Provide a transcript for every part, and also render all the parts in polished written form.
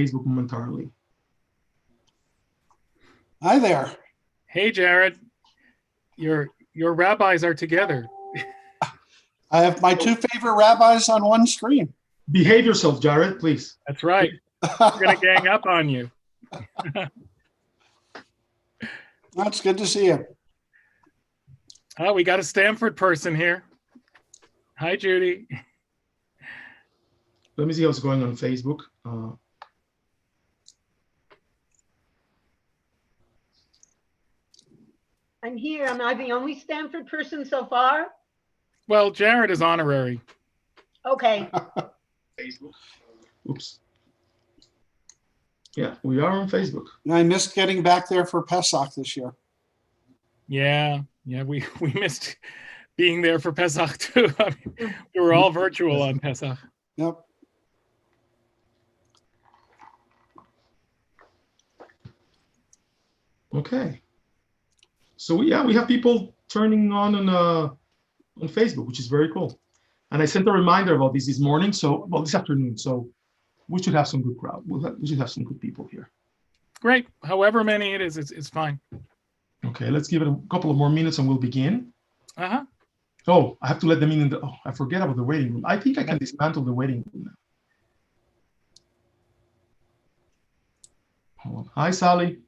Facebook momentarily. Hi there. Hey, Jared. Your rabbis are together. I have my two favorite rabbis on one screen. Behave yourself, Jared, please. That's right. We're going to gang up on you. That's good to see you. Oh, we got a Stanford person here. Hi, Judy. Let me see what's going on Facebook. I'm here. Am I the only Stanford person so far? Well, Jared is honorary. Okay. Facebook. Oops. Yeah, we are on Facebook. I missed getting back there for Pesach this year. Yeah, we missed being there for Pesach too. I mean, we were all virtual on Pesach. Yep. Okay. So yeah, we have people turning on Facebook, which is very cool. And I sent a reminder about this morning. So, well, this afternoon. So we should have some good crowd. We should have some good people here. Great. However many it is, it's fine. Okay, let's give it a couple of more minutes and we'll begin. Uh-huh. Oh, I have to let them in I forget about the waiting room. I think I can dismantle the waiting room now. Hold on. Hi, Sally.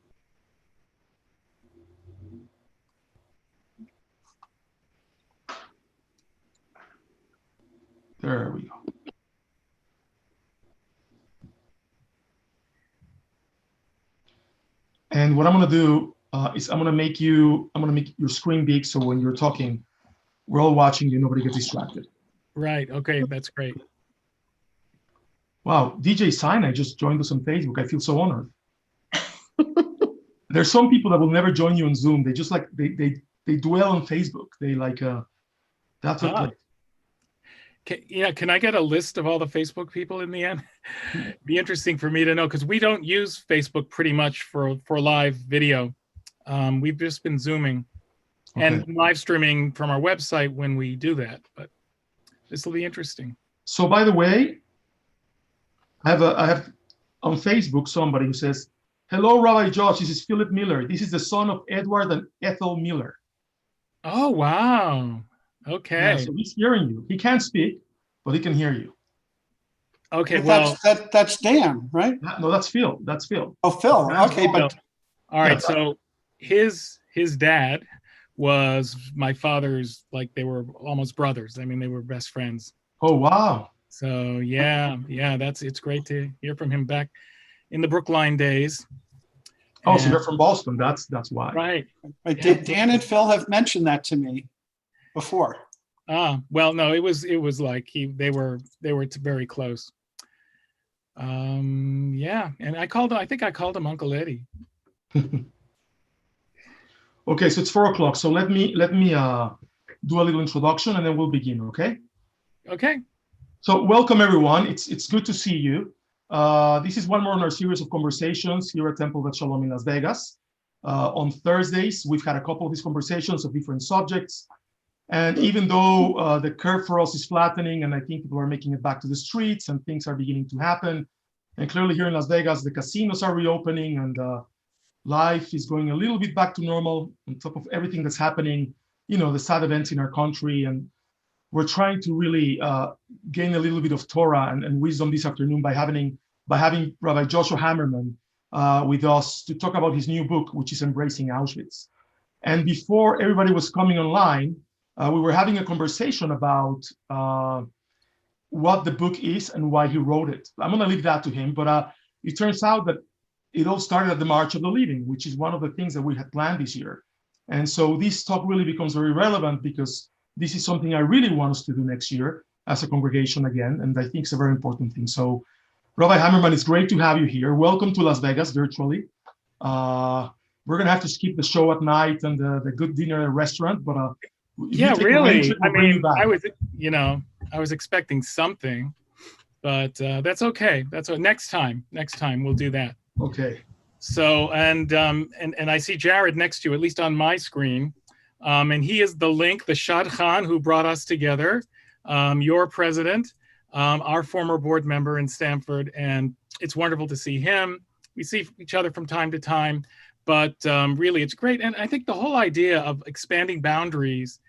There we go. And what I'm going to do is I'm going to make your screen big so when you're talking, we're all watching you, nobody gets distracted. Right. Okay, that's great. Wow, DJ Sinai just joined us on Facebook. I feel so honored. There's some people that will never join you on Zoom. They just like they dwell on Facebook. They like that's what. Can I get a list of all the Facebook people in the end? Be interesting for me to know because we don't use Facebook pretty much for live video. We've just been Zooming and live streaming from our website when we do that. But this will be interesting. So by the way, I have on Facebook somebody who says, "Hello, Rabbi Josh. This is Philip Miller. This is the son of Edward and Ethel Miller." Oh wow. Okay. Yeah, so he's hearing you. He can't speak, but he can hear you. Okay, well, that's Dan, right? No, that's Phil. That's Phil. Oh, Phil. Okay, but all right. So his dad was my father's. Like they were almost brothers. I mean, they were best friends. Oh wow. So yeah. It's great to hear from him back in the Brookline days. Oh, so you're from Boston. That's why. Right. Dan and Phil have mentioned that to me before. Well, no, it was like they were very close. Yeah, and I think I called him Uncle Eddie. Okay, so it's 4:00. So let me do a little introduction and then we'll begin. Okay. Okay. So welcome everyone. It's good to see you. This is one more in our series of conversations here at Temple Beth Sholom in Las Vegas. On Thursdays, we've had a couple of these conversations of different subjects. And even though the curve for us is flattening and I think people are making it back to the streets and things are beginning to happen, and clearly here in Las Vegas, the casinos are reopening and life is going a little bit back to normal on top of everything that's happening, the sad events in our country. And we're trying to really gain a little bit of Torah and wisdom this afternoon by having Rabbi Joshua Hammerman with us to talk about his new book, which is Embracing Auschwitz. And before everybody was coming online, we were having a conversation about what the book is and why he wrote it. I'm going to leave that to him, but it turns out that it all started at the March of the Living, which is one of the things that we had planned this year. And so this talk really becomes very relevant because this is something I really want us to do next year as a congregation again, and I think it's a very important thing. So Rabbi Hammerman, it's great to have you here. Welcome to Las Vegas virtually. We're going to have to skip the show at night and the good dinner at a restaurant, but yeah, really. I mean, I was expecting something, but that's okay. That's what next time we'll do that. Okay. So and I see Jared next to you, at least on my screen, and he is the link, the Shadchan who brought us together, your president, our former board member in Stanford, and It's wonderful to see him. We see each other from time to time, but really it's great. And I think the whole idea of expanding boundaries,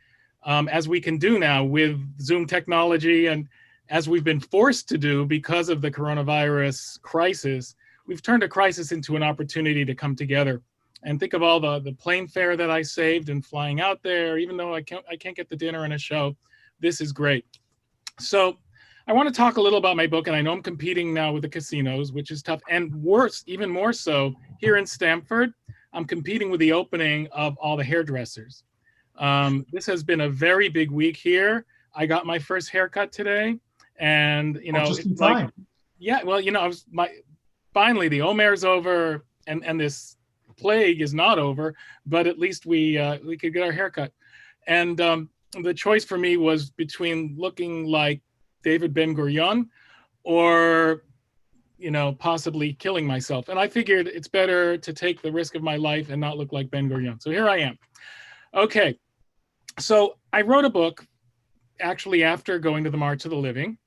as we can do now with Zoom technology, and as we've been forced to do because of the coronavirus crisis, we've turned a crisis into an opportunity to come together. And think of all the plane fare that I saved and flying out there, even though I can't get the dinner and a show. This is great. So I want to talk a little about my book, and I know I'm competing now with the casinos, which is tough. And worse, even more so, here in Stamford, I'm competing with the opening of all the hairdressers. This has been a very big week here. I got my first haircut today, and Just in time. Yeah, well, finally the Omer's over, and this plague is not over, but at least we could get our haircut. And the choice for me was between looking like David Ben-Gurion or possibly killing myself. And I figured it's better to take the risk of my life and not look like Ben-Gurion. So here I am. Okay, so I wrote a book actually after going to the March of the Living,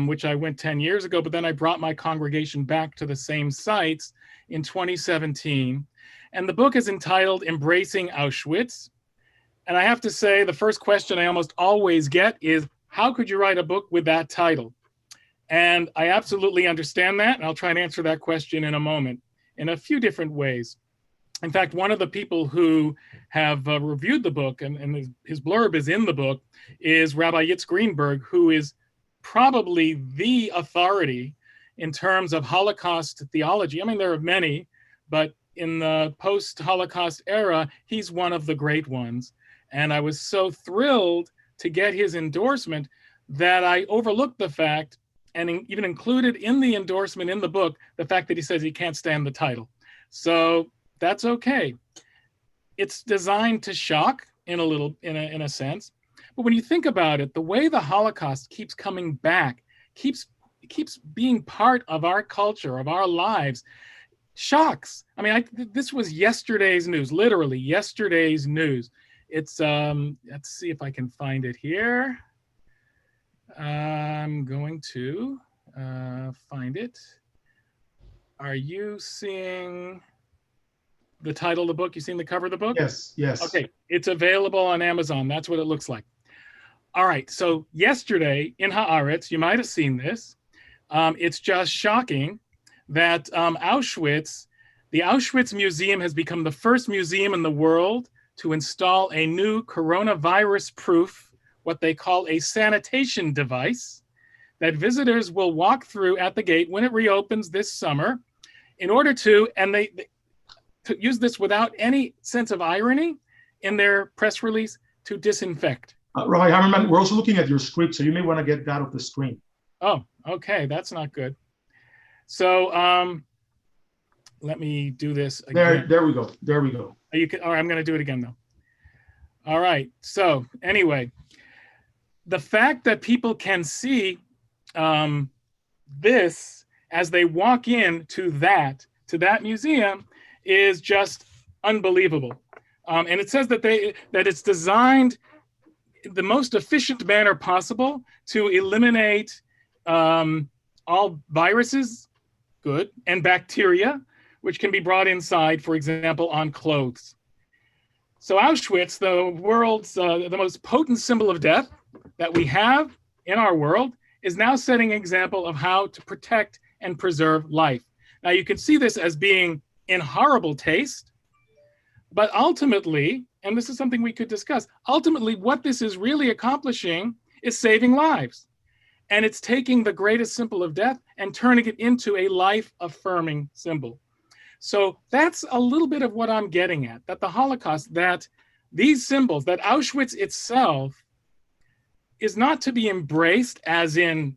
which I went 10 years ago, but then I brought my congregation back to the same sites in 2017. And the book is entitled Embracing Auschwitz. And I have to say, the first question I almost always get is, how could you write a book with that title? And I absolutely understand that, and I'll try and answer that question in a moment in a few different ways. In fact, one of the people who have reviewed the book, and his blurb is in the book, is Rabbi Yitz Greenberg, who is probably the authority in terms of Holocaust theology. I mean, there are many, but in the post-Holocaust era, he's one of the great ones. And I was so thrilled to get his endorsement that I overlooked the fact, and even included in the endorsement in the book, the fact that he says he can't stand the title. So that's okay. It's designed to shock in a sense. But when you think about it, the way the Holocaust keeps coming back, keeps being part of our culture, of our lives, shocks. I mean, this was yesterday's news, literally yesterday's news. It's, let's see if I can find it here. I'm going to find it. Are you seeing the title of the book? You seen the cover of the book? Yes, yes. Okay, it's available on Amazon. That's what it looks like. All right, so yesterday in Haaretz, you might have seen this. It's just shocking that the Auschwitz Museum has become the first museum in the world to install a new coronavirus-proof, what they call a sanitation device, that visitors will walk through at the gate when it reopens this summer in order to, and they to use this without any sense of irony in their press release, to disinfect. Rabbi Hammerman, we're also looking at your script, so you may want to get that off the screen. Oh, okay, that's not good. So let me do this again. There we go. There we go. All right, I'm going to do it again, though. All right, so anyway, the fact that people can see this as they walk in to that museum is just unbelievable. And it says that it's designed the most efficient manner possible to eliminate all viruses, good, and bacteria, which can be brought inside, for example, on clothes. So Auschwitz, the world's the most potent symbol of death that we have in our world, is now setting an example of how to protect and preserve life. Now you can see this as being in horrible taste, but ultimately, and this is something we could discuss, ultimately what this is really accomplishing is saving lives. And it's taking the greatest symbol of death and turning it into a life-affirming symbol. So that's a little bit of what I'm getting at, that the Holocaust, that these symbols, that Auschwitz itself is not to be embraced as in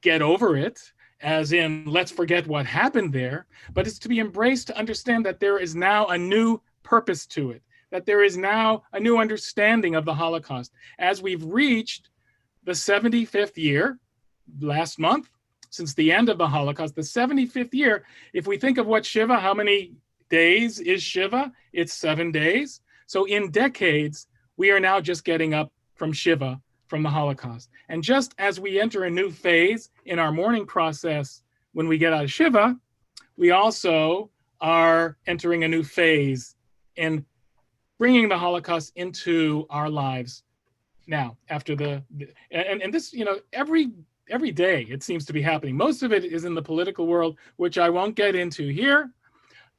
get over it, as in let's forget what happened there, but it's to be embraced to understand that there is now a new purpose to it, that there is now a new understanding of the Holocaust. As we've reached the 75th year, last month, since the end of the Holocaust, the 75th year, if we think of what Shiva, how many days is Shiva? It's 7 days. So in decades, we are now just getting up from Shiva, from the Holocaust. And just as we enter a new phase in our mourning process when we get out of Shiva, we also are entering a new phase in bringing the Holocaust into our lives now, after and this, every day it seems to be happening. Most of it is in the political world, which I won't get into here.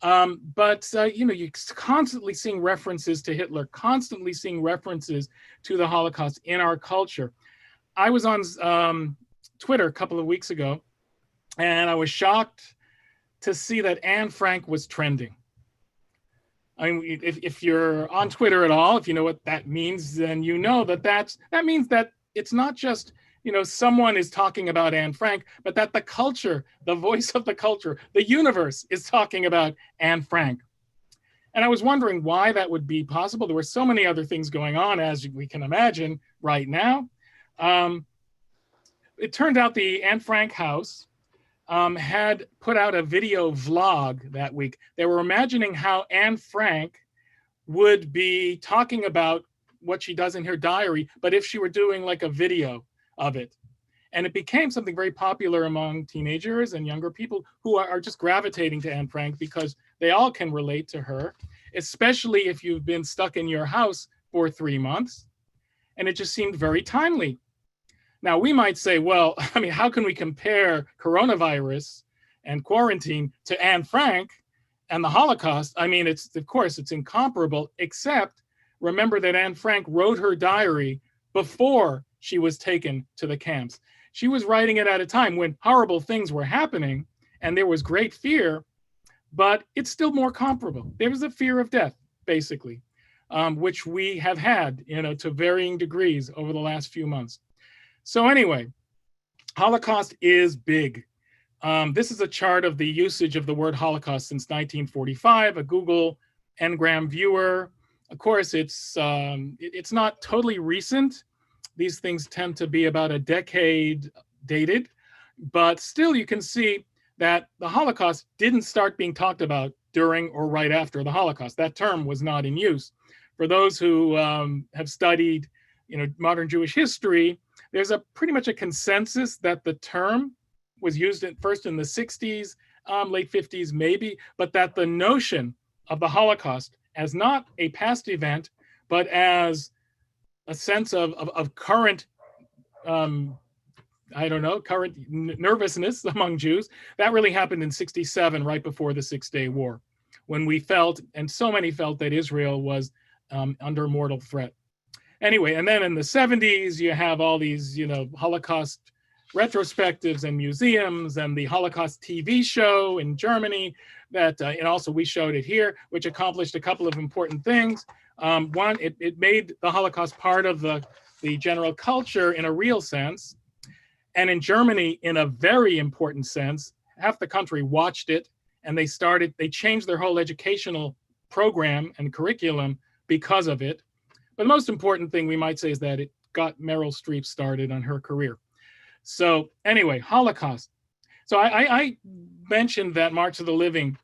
But you're constantly seeing references to Hitler, constantly seeing references to the Holocaust in our culture. I was on Twitter a couple of weeks ago, and I was shocked to see that Anne Frank was trending. I mean, if you're on Twitter at all, if you know what that means, then you know that means that it's not just, someone is talking about Anne Frank, but that the culture, the voice of the culture, the universe is talking about Anne Frank. And I was wondering why that would be possible. There were so many other things going on, as we can imagine right now. It turned out the Anne Frank house had put out a video vlog that week. They were imagining how Anne Frank would be talking about what she does in her diary, but if she were doing like a video of it. And it became something very popular among teenagers and younger people who are just gravitating to Anne Frank because they all can relate to her, especially if you've been stuck in your house for 3 months. And it just seemed very timely. Now, we might say, well, I mean, how can we compare coronavirus and quarantine to Anne Frank and the Holocaust? I mean, of course, it's incomparable, except remember that Anne Frank wrote her diary before she was taken to the camps. She was writing it at a time when horrible things were happening and there was great fear, but it's still more comparable. There was a fear of death, basically, which we have had, to varying degrees over the last few months. So anyway, Holocaust is big. This is a chart of the usage of the word Holocaust since 1945, a Google Ngram viewer. Of course, it's not totally recent. These things tend to be about a decade dated, but still you can see that the Holocaust didn't start being talked about during or right after the Holocaust. That term was not in use. For those who have studied modern Jewish history, there's pretty much a consensus that the term was used first in the 60s, late 50s maybe, but that the notion of the Holocaust as not a past event, but as a sense of current, current nervousness among Jews, that really happened in 67, right before the Six-Day War, when we felt, and so many felt, that Israel was under mortal threat. Anyway, and then in the 70s, you have all these, Holocaust retrospectives and museums, and the Holocaust TV show in Germany that, and also we showed it here, which accomplished a couple of important things. One, it made the Holocaust part of the general culture in a real sense. And in Germany, in a very important sense, half the country watched it, and they changed their whole educational program and curriculum because of it. But the most important thing we might say is that it got Meryl Streep started on her career. So anyway, Holocaust. So I mentioned that March of the Living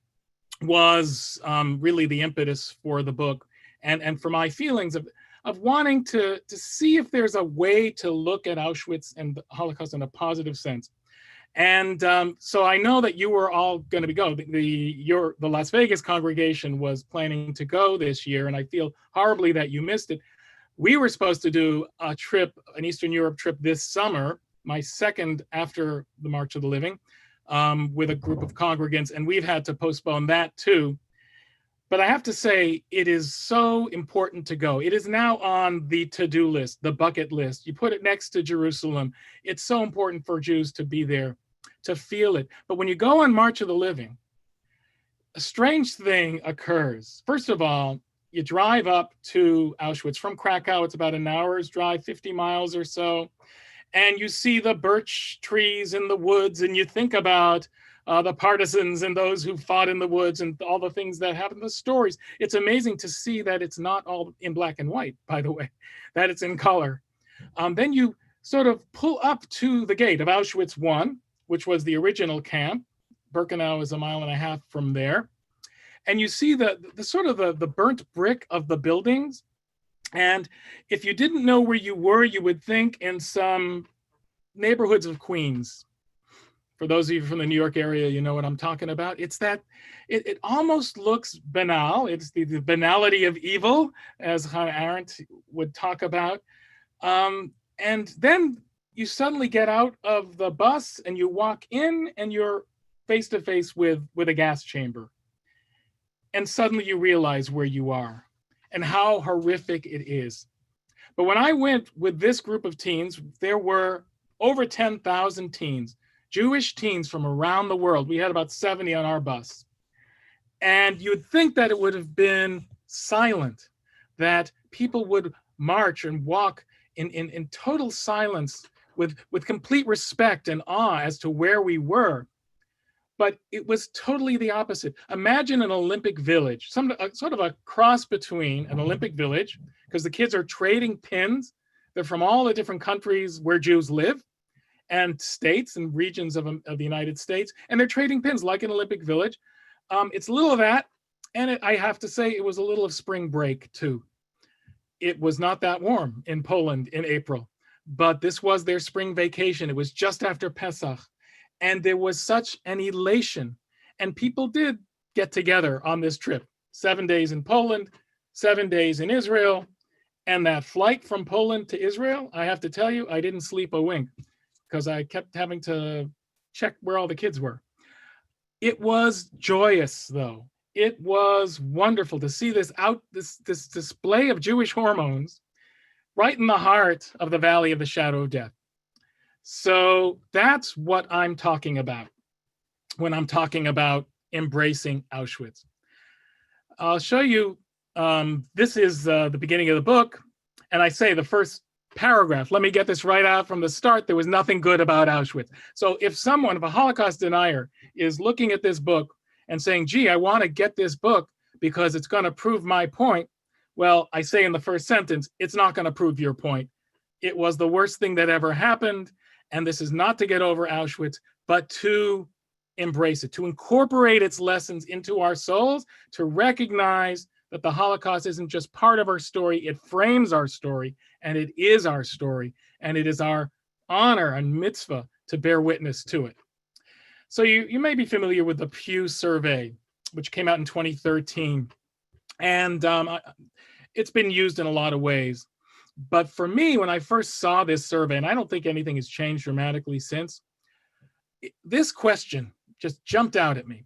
was really the impetus for the book, and for my feelings of wanting to see if there's a way to look at Auschwitz and the Holocaust in a positive sense. And so I know that you were all going to go. The Las Vegas congregation was planning to go this year, and I feel horribly that you missed it. We were supposed to do a trip, an Eastern Europe trip this summer, my second after the March of the Living, with a group of congregants, and we've had to postpone that too. But I have to say, it is so important to go. It is now on the to-do list, the bucket list. You put it next to Jerusalem. It's so important for Jews to be there, to feel it. But when you go on March of the Living, a strange thing occurs. First of all, you drive up to Auschwitz from Krakow. It's about an hour's drive, 50 miles or so. And you see the birch trees in the woods, and you think about the partisans and those who fought in the woods and all the things that happened, the stories. It's amazing to see that it's not all in black and white, by the way, that it's in color. Then you sort of pull up to the gate of Auschwitz I, which was the original camp. Birkenau is 1.5 miles from there. And you see the sort of the burnt brick of the buildings. And if you didn't know where you were, you would think in some neighborhoods of Queens. For those of you from the New York area, you know what I'm talking about. It's that it almost looks banal. It's the banality of evil, as Hannah Arendt would talk about. And then you suddenly get out of the bus and you walk in and you're face to face with a gas chamber. And suddenly you realize where you are and how horrific it is. But when I went with this group of teens, there were over 10,000 teens, Jewish teens from around the world. We had about 70 on our bus. And you'd think that it would have been silent, that people would march and walk in total silence with complete respect and awe as to where we were. But it was totally the opposite. Imagine an Olympic village, sort of a cross between an Olympic village, because the kids are trading pins. They're from all the different countries where Jews live, and states and regions of the United States, and they're trading pins like an Olympic village. It's a little of that, and I have to say it was a little of spring break too. It was not that warm in Poland in April, but this was their spring vacation. It was just after Pesach, and there was such an elation, and people did get together on this trip. 7 days in Poland, 7 days in Israel, and that flight from Poland to Israel, I have to tell you, I didn't sleep a wink because I kept having to check where all the kids were. It was joyous, though. It was wonderful to see this display of Jewish hormones right in the heart of the Valley of the Shadow of Death. So that's what I'm talking about when I'm talking about embracing Auschwitz. I'll show you, this is the beginning of the book, and I say the first paragraph, let me get this right out from the start, there was nothing good about Auschwitz. So if a Holocaust denier is looking at this book and saying, gee, I want to get this book because it's going to prove my point, well, I say in the first sentence, it's not going to prove your point. It was the worst thing that ever happened, and this is not to get over Auschwitz, but to embrace it, to incorporate its lessons into our souls, to recognize that the Holocaust isn't just part of our story, it frames our story, and it is our story, and it is our honor and mitzvah to bear witness to it. So you may be familiar with the Pew survey, which came out in 2013, and it's been used in a lot of ways. But for me, when I first saw this survey, and I don't think anything has changed dramatically since, this question just jumped out at me.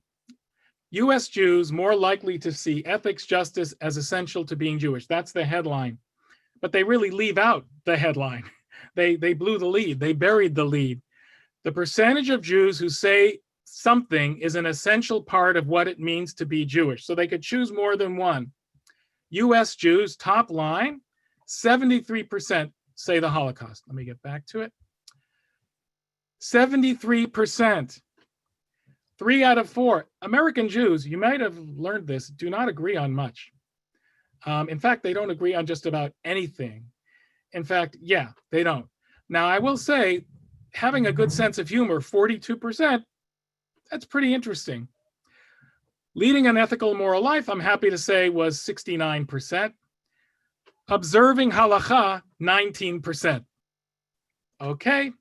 US Jews more likely to see ethics justice as essential to being Jewish. That's the headline. But they really leave out the headline. They blew the lead. They buried the lead. The percentage of Jews who say something is an essential part of what it means to be Jewish. So they could choose more than one. US Jews, top line, 73% say the Holocaust. Let me get back to it. 73%. 3 out of 4. American Jews, you might have learned this, do not agree on much. In fact, they don't agree on just about anything. In fact, yeah, they don't. Now, I will say, having a good sense of humor, 42%, that's pretty interesting. Leading an ethical and moral life, I'm happy to say, was 69%. Observing halacha, 19%. Okay.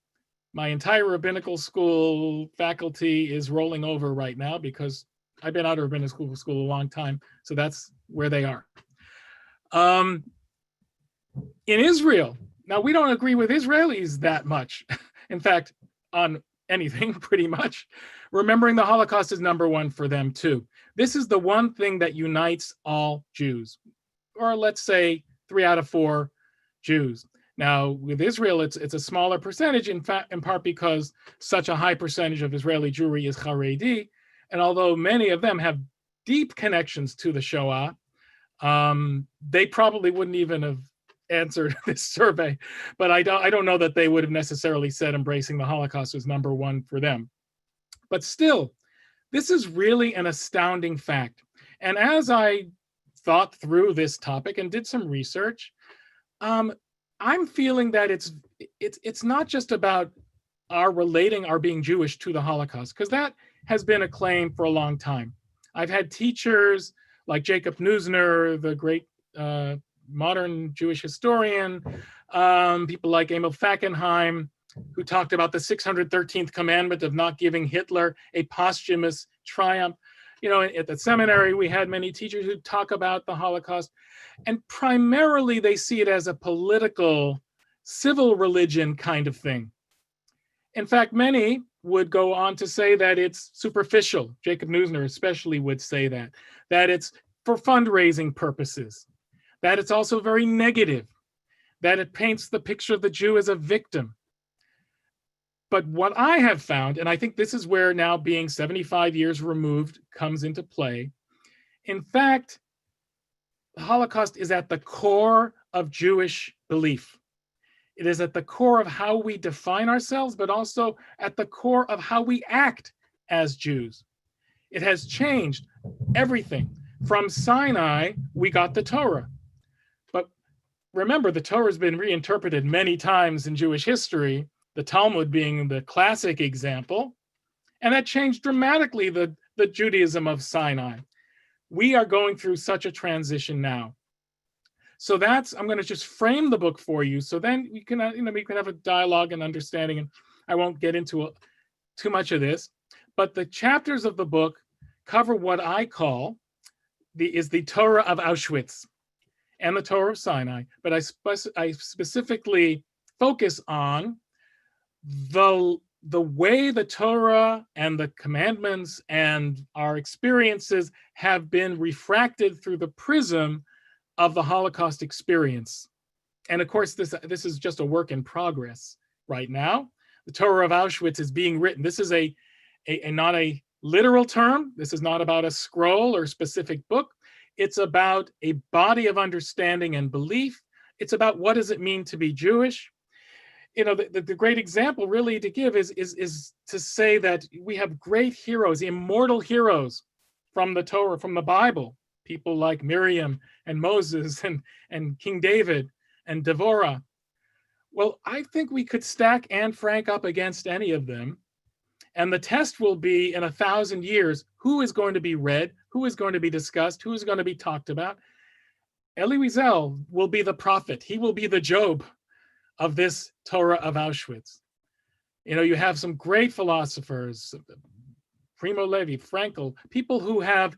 My entire rabbinical school faculty is rolling over right now because I've been out of rabbinical school a long time, so that's where they are. In Israel, now we don't agree with Israelis that much. In fact, on anything pretty much. Remembering the Holocaust is number one for them too. This is the one thing that unites all Jews, or let's say 3 out of 4 Jews. Now, with Israel, it's a smaller percentage, in fact, in part because such a high percentage of Israeli Jewry is Haredi, and although many of them have deep connections to the Shoah, they probably wouldn't even have answered this survey. But I don't know that they would have necessarily said embracing the Holocaust was number one for them. But still, this is really an astounding fact. And as I thought through this topic and did some research, I'm feeling that it's not just about our relating our being Jewish to the Holocaust, because that has been a claim for a long time. I've had teachers like Jacob Neusner, the great modern Jewish historian, people like Emil Fackenheim, who talked about the 613th commandment of not giving Hitler a posthumous triumph. You know, at the seminary, we had many teachers who talk about the Holocaust, and primarily they see it as a political, civil religion kind of thing. In fact, many would go on to say that it's superficial. Jacob Neusner especially would say that it's for fundraising purposes, that it's also very negative, that it paints the picture of the Jew as a victim. But what I have found, and I think this is where now being 75 years removed comes into play, in fact, the Holocaust is at the core of Jewish belief. It is at the core of how we define ourselves, but also at the core of how we act as Jews. It has changed everything. From Sinai, we got the Torah. But remember, the Torah has been reinterpreted many times in Jewish history, the Talmud being the classic example, and that changed dramatically the Judaism of Sinai. We are going through such a transition now. So I'm going to just frame the book for you, so then we can have a dialogue and understanding, and I won't get into too much of this, but the chapters of the book cover what I call the Torah of Auschwitz and the Torah of Sinai, but I specifically focus on the way the Torah and the commandments and our experiences have been refracted through the prism of the Holocaust experience. And of course, this is just a work in progress right now. The Torah of Auschwitz is being written. This is not a literal term. This is not about a scroll or specific book. It's about a body of understanding and belief. It's about what does it mean to be Jewish. You know, the great example really to give is to say that we have great heroes, immortal heroes from the Torah, from the Bible, people like Miriam and Moses and King David and Devorah. Well, I think we could stack Anne Frank up against any of them. And the test will be in 1,000 years, who is going to be read, who is going to be discussed, who is going to be talked about. Elie Wiesel will be the prophet. He will be the Job of this Torah of Auschwitz. You know, you have some great philosophers, Primo Levi, Frankl, people who have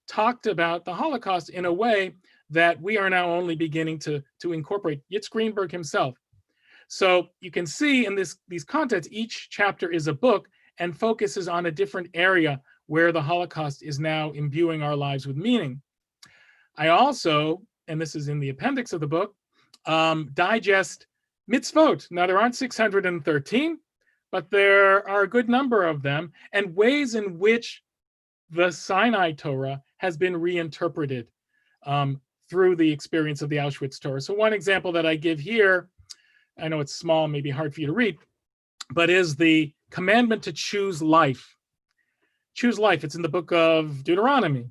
talked about the Holocaust in a way that we are now only beginning to incorporate. Yitz Greenberg himself. So you can see in these contents, each chapter is a book and focuses on a different area where the Holocaust is now imbuing our lives with meaning. I also, and this is in the appendix of the book, digest mitzvot. Now there aren't 613, but there are a good number of them, and ways in which the Sinai Torah has been reinterpreted through the experience of the Auschwitz Torah. So one example that I give here, I know it's small, maybe hard for you to read, but is the commandment to choose life. Choose life, it's in the book of Deuteronomy.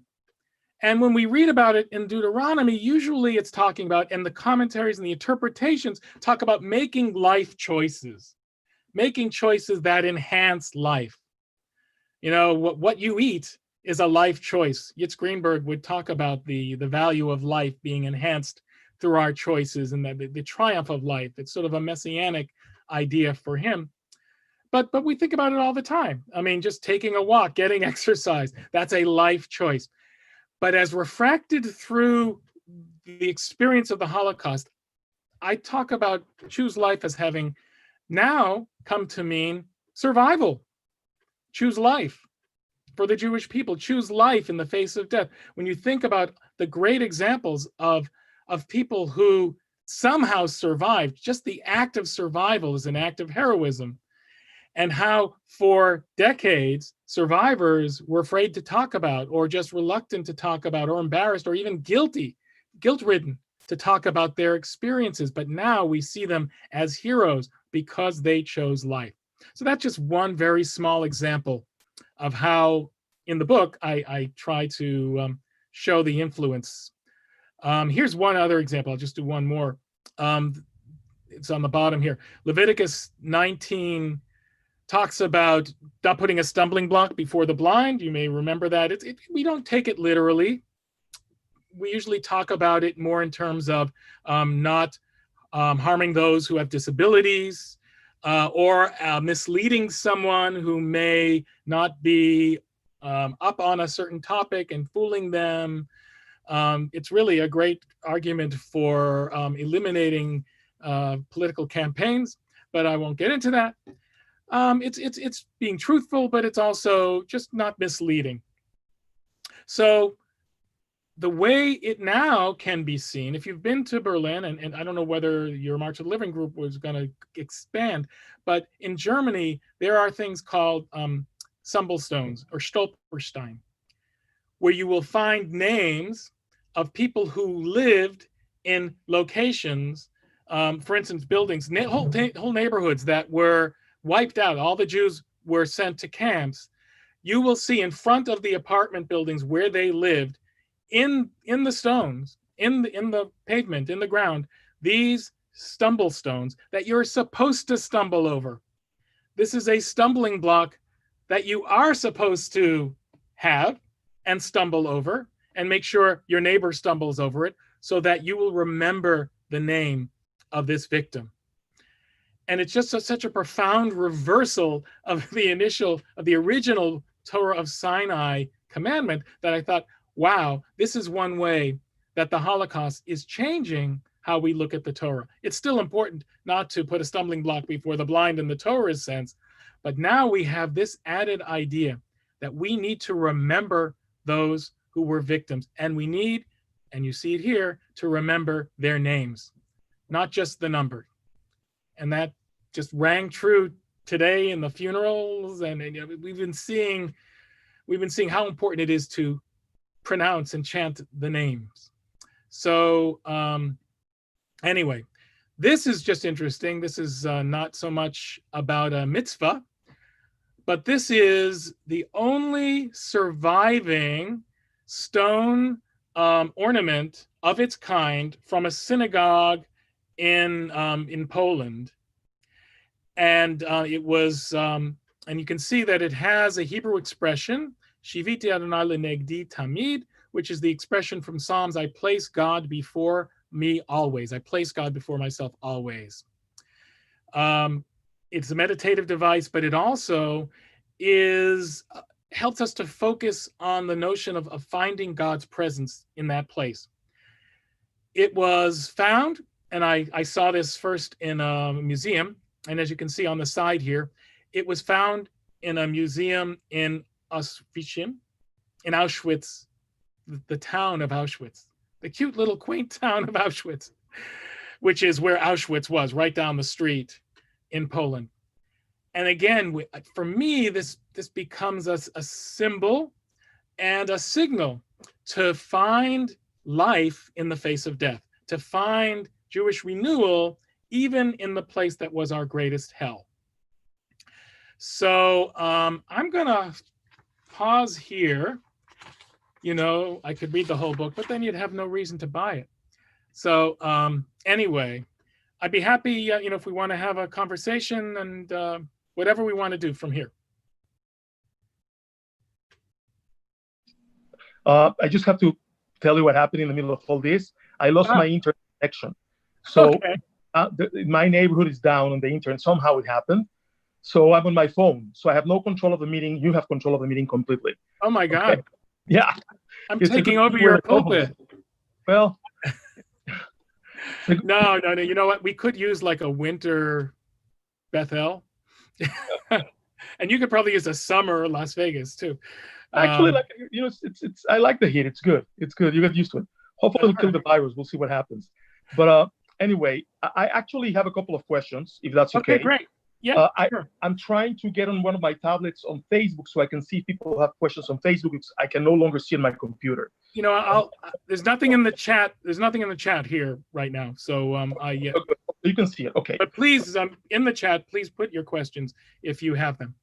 And when we read about it in Deuteronomy, usually it's talking about, and the commentaries and the interpretations talk about making life choices, making choices that enhance life. You know, what you eat is a life choice. Yitz Greenberg would talk about the value of life being enhanced through our choices and the triumph of life. It's sort of a messianic idea for him. But we think about it all the time. I mean, just taking a walk, getting exercise, that's a life choice. But as refracted through the experience of the Holocaust, I talk about choose life as having now come to mean survival. Choose life for the Jewish people. Choose life in the face of death. When you think about the great examples of people who somehow survived, just the act of survival is an act of heroism. And how for decades, survivors were afraid to talk about, or just reluctant to talk about, or embarrassed, or even guilt-ridden to talk about their experiences. But now we see them as heroes because they chose life. So that's just one very small example of how, in the book, I try to show the influence. Here's one other example. I'll just do one more. It's on the bottom here. Leviticus 19 talks about not putting a stumbling block before the blind. You may remember that. We don't take it literally. We usually talk about it more in terms of not harming those who have disabilities, or misleading someone who may not be up on a certain topic and fooling them. It's really a great argument for eliminating political campaigns, but I won't get into that. It's being truthful, but it's also just not misleading. So the way it now can be seen, if you've been to Berlin, and I don't know whether your March of the Living group was going to expand, but in Germany, there are things called Stumblestones or Stolperstein, where you will find names of people who lived in locations, for instance, buildings, whole neighborhoods that were wiped out. All the Jews were sent to camps. You will see in front of the apartment buildings where they lived, in the stones, in the pavement, in the ground, these stumble stones that you're supposed to stumble over. This is a stumbling block that you are supposed to have and stumble over, and make sure your neighbor stumbles over it so that you will remember the name of this victim. And it's just such a profound reversal of the original Torah of Sinai commandment that I thought, wow, this is one way that the Holocaust is changing how we look at the Torah. It's still important not to put a stumbling block before the blind in the Torah's sense, but now we have this added idea that we need to remember those who were victims, and we need, and you see it here, to remember their names, not just the number. And that just rang true today in the funerals, and we've been seeing how important it is to pronounce and chant the names. So anyway, this is just interesting. This is not so much about a mitzvah, but this is the only surviving stone ornament of its kind from a synagogue in Poland. And it was, and you can see that it has a Hebrew expression, Shiviti Adonai lenegdi tamid, which is the expression from Psalms, I place God before me always. I place God before myself always. It's a meditative device, but it also helps us to focus on the notion of finding God's presence in that place. It was found, and I saw this first in a museum, and as you can see on the side here, it was found in a museum in Auschwitz, the town of Auschwitz, the cute little quaint town of Auschwitz, which is where Auschwitz was, right down the street in Poland. And again, for me, this becomes a symbol and a signal to find life in the face of death, to find Jewish renewal even in the place that was our greatest hell. So I'm gonna pause here. I could read the whole book, but then you'd have no reason to buy it. So anyway, I'd be happy, if we want to have a conversation and whatever we want to do from here. I just have to tell you what happened in the middle of all this. I lost my internet connection. So okay. My neighborhood is down on the internet. Somehow it happened. So I'm on my phone. So I have no control of the meeting. You have control of the meeting completely. Oh my God. Okay? Yeah. I'm taking over your pulpit. Well. No. You know what? We could use like a winter Bethel. And you could probably use a summer Las Vegas too. Actually, it's I like the heat. It's good. It's good. You get used to it. Hopefully it'll kill the virus. We'll see what happens. But anyway, I actually have a couple of questions, if that's okay. Okay, great. Yeah, sure. I'm trying to get on one of my tablets on Facebook so I can see if people have questions on Facebook because I can no longer see on my computer. There's nothing in the chat. There's nothing in the chat here right now. So yeah. Okay. You can see it. Okay. But please, in the chat, please put your questions if you have them.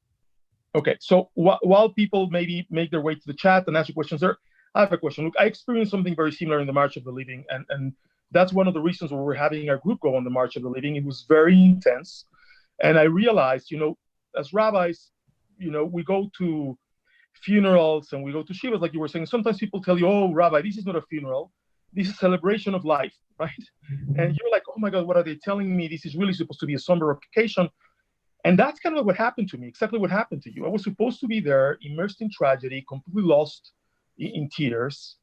Okay. So while people maybe make their way to the chat and ask your questions there, I have a question. Look, I experienced something very similar in the March of the Living, and that's one of the reasons why we're having our group go on the March of the Living. It was very intense. And I realized, as rabbis, we go to funerals and we go to shivas, like you were saying. Sometimes people tell you, oh, Rabbi, this is not a funeral. This is a celebration of life, right? And you're like, oh my God, what are they telling me? This is really supposed to be a somber occasion. And that's kind of what happened to me, exactly what happened to you. I was supposed to be there, immersed in tragedy, completely lost in tears.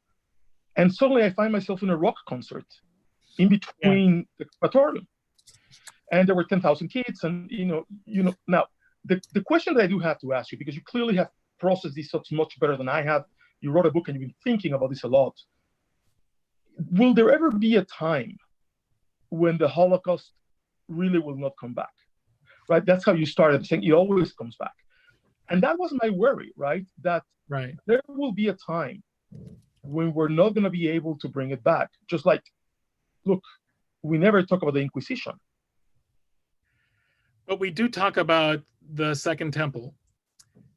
And suddenly I find myself in a rock concert in between the crematorium. And there were 10,000 kids. And, now the question that I do have to ask you, because you clearly have processed this much better than I have. You wrote a book and you've been thinking about this a lot. Will there ever be a time when the Holocaust really will not come back? Right? That's how you started, saying it always comes back. And that was my worry, right? That there will be a time when we're not going to be able to bring it back. Just like, look, we never talk about the Inquisition. But we do talk about the Second Temple.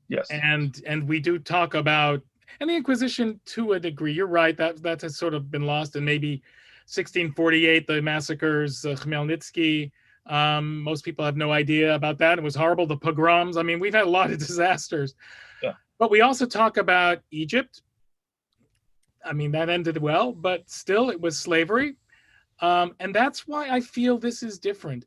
Yes. And we do talk about, and the Inquisition to a degree, you're right, that has sort of been lost. And maybe 1648, the massacres, Khmelnytsky, most people have no idea about that. It was horrible, the pogroms. I mean, we've had a lot of disasters. Yeah. But we also talk about Egypt. I mean, that ended well, but still it was slavery. And that's why I feel this is different.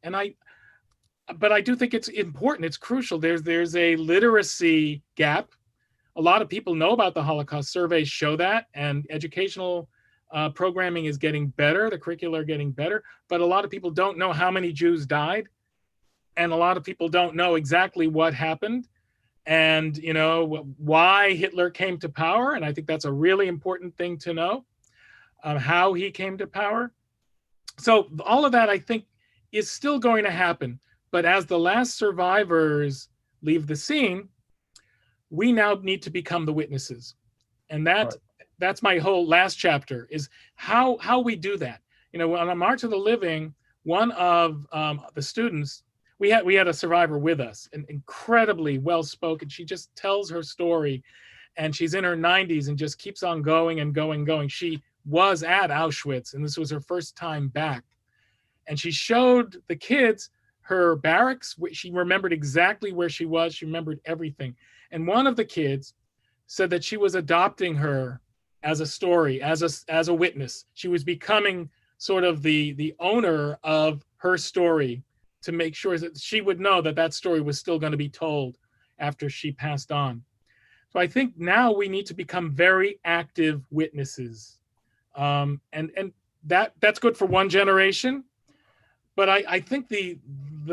But I do think it's important. It's crucial. There's a literacy gap. A lot of people know about the Holocaust. Surveys show that, and educational programming is getting better. The curricula are getting better, but a lot of people don't know how many Jews died, and a lot of people don't know exactly what happened, and why Hitler came to power. And I think that's a really important thing to know, how he came to power. So all of that, I think, is still going to happen. But as the last survivors leave the scene, we now need to become the witnesses. And that's my whole last chapter, is how we do that. On a March of the Living, one of the students, we had a survivor with us, an incredibly well-spoken. She just tells her story, and she's in her 90s and just keeps on going and going and going. She was at Auschwitz, and this was her first time back. And she showed the kids her barracks. She remembered exactly where she was. She remembered everything. And one of the kids said that she was adopting her as a story, as a witness. She was becoming sort of the owner of her story, to make sure that she would know that story was still going to be told after she passed on. So I think now we need to become very active witnesses. And that's good for one generation. But I think the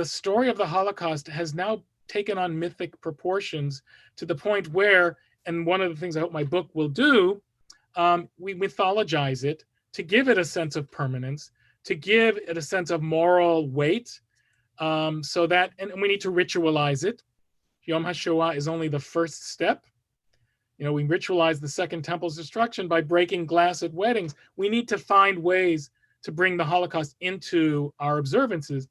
story of the Holocaust has now taken on mythic proportions, to the point where, and one of the things I hope my book will do, we mythologize it to give it a sense of permanence, to give it a sense of moral weight, so that, and we need to ritualize it. Yom HaShoah is only the first step. We ritualize the Second Temple's destruction by breaking glass at weddings. We need to find ways to bring the Holocaust into our observances.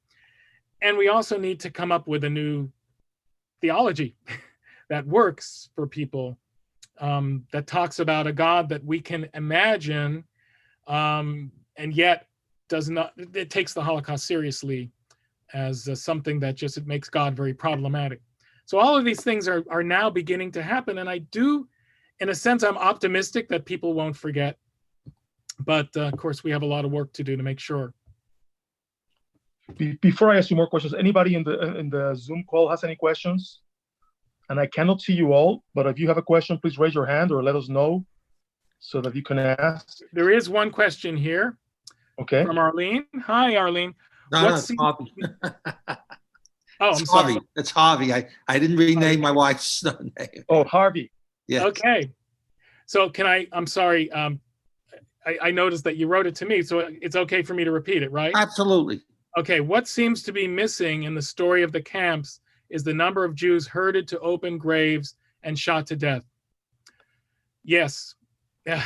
And we also need to come up with a new theology that works for people, that talks about a God that we can imagine, and yet it takes the Holocaust seriously as something that just, it makes God very problematic. So all of these things are now beginning to happen. And I do, in a sense, I'm optimistic that people won't forget. But of course, we have a lot of work to do to make sure. Before I ask you more questions, anybody in the Zoom call has any questions? And I cannot see you all, but if you have a question, please raise your hand or let us know so that you can ask. There is one question here. Okay. From Arlene. Hi, Arlene. No, it's Harvey. Oh, I'm sorry. Harvey. It's Harvey. I didn't rename my wife's name. Oh, Harvey. Yes. Okay. So I'm sorry. I noticed that you wrote it to me, so it's okay for me to repeat it, right? Absolutely. Okay. What seems to be missing in the story of the camps is the number of Jews herded to open graves and shot to death. Yes. Yeah.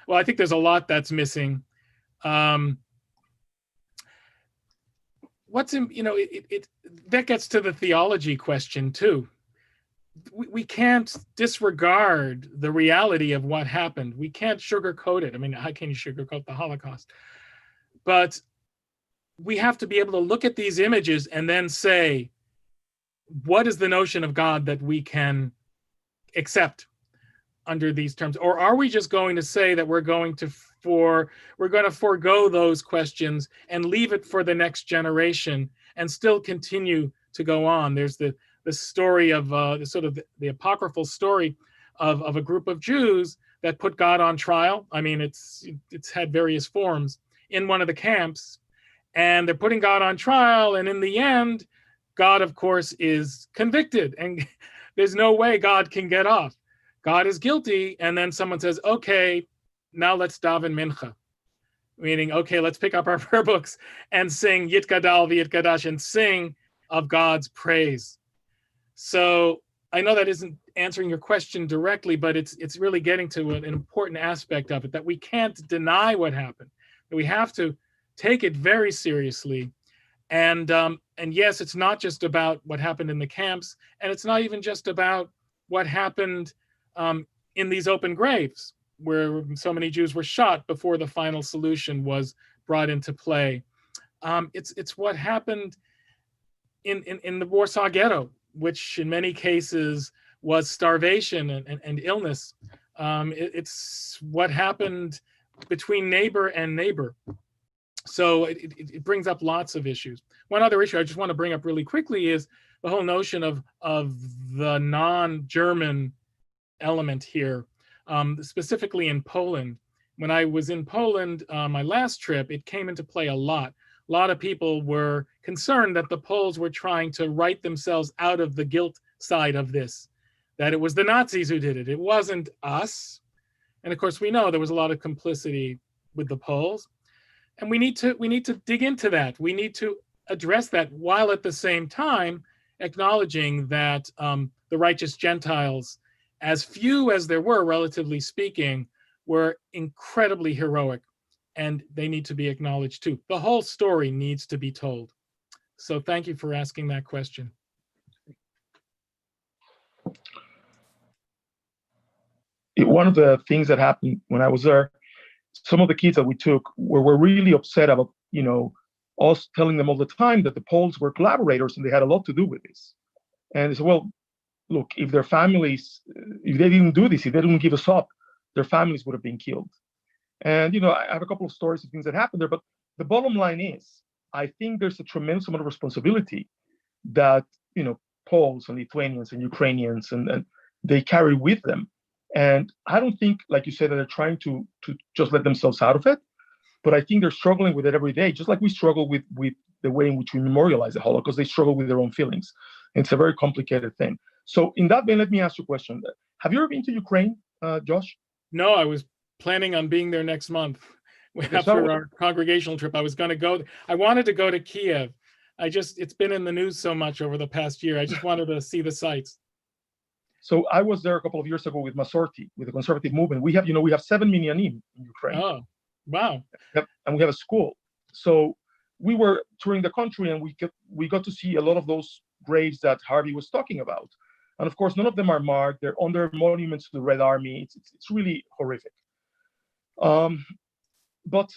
Well, I think there's a lot that's missing. That gets to the theology question too. We can't disregard the reality of what happened. We can't sugarcoat it. I mean, how can you sugarcoat the Holocaust? But we have to be able to look at these images and then say, what is the notion of God that we can accept under these terms? Or are we just going to say that we're going to forego those questions and leave it for the next generation and still continue to go on. There's the story of the sort of the apocryphal story of a group of Jews that put God on trial. I mean, it's had various forms in one of the camps, and they're putting God on trial, and in the end, God, of course, is convicted, and there's no way God can get off. God is guilty, and then someone says, okay, now let's daven mincha. Meaning, okay, let's pick up our prayer books and sing Yit Gadal V'Yit Gadash and sing of God's praise. So I know that isn't answering your question directly, but it's really getting to an important aspect of it, that we can't deny what happened, that we have to take it very seriously. And yes, it's not just about what happened in the camps, and it's not even just about what happened in these open graves, where so many Jews were shot before the final solution was brought into play. It's what happened in the Warsaw Ghetto, which in many cases was starvation and illness. It's what happened between neighbor and neighbor. So it brings up lots of issues. One other issue I just want to bring up really quickly is the whole notion of the non-German element here, specifically in Poland. When I was in Poland, my last trip, it came into play a lot. A lot of people were concerned that the Poles were trying to write themselves out of the guilt side of this, that it was the Nazis who did it. It wasn't us. And of course, we know there was a lot of complicity with the Poles. And we need to dig into that. We need to address that, while at the same time acknowledging that the righteous Gentiles, as few as there were, relatively speaking, were incredibly heroic, and they need to be acknowledged too. The whole story needs to be told. So thank you for asking that question. One of the things that happened when I was there, some of the kids that we took were really upset about, us telling them all the time that the Poles were collaborators and they had a lot to do with this. And they said, well, look, if their families, if they didn't do this, if they didn't give us up, their families would have been killed. And, I have a couple of stories of things that happened there, but the bottom line is, I think there's a tremendous amount of responsibility that, Poles and Lithuanians and Ukrainians and they carry with them. And I don't think, like you said, that they're trying to just let themselves out of it, but I think they're struggling with it every day, just like we struggle with the way in which we memorialize the Holocaust. They struggle with their own feelings. It's a very complicated thing. So in that vein, let me ask you a question. Have you ever been to Ukraine, Josh? No, I was planning on being there next month. After our congregational trip, I was going to go. I wanted to go to Kiev. It's been in the news so much over the past year. I just wanted to see the sights. So I was there a couple of years ago with Masorti, with the conservative movement. We have 7 minyanim in Ukraine. Oh, wow. And we have a school. So we were touring the country, and we got to see a lot of those graves that Harvey was talking about. And of course, none of them are marked. They're on their monuments to the Red Army. It's really horrific. But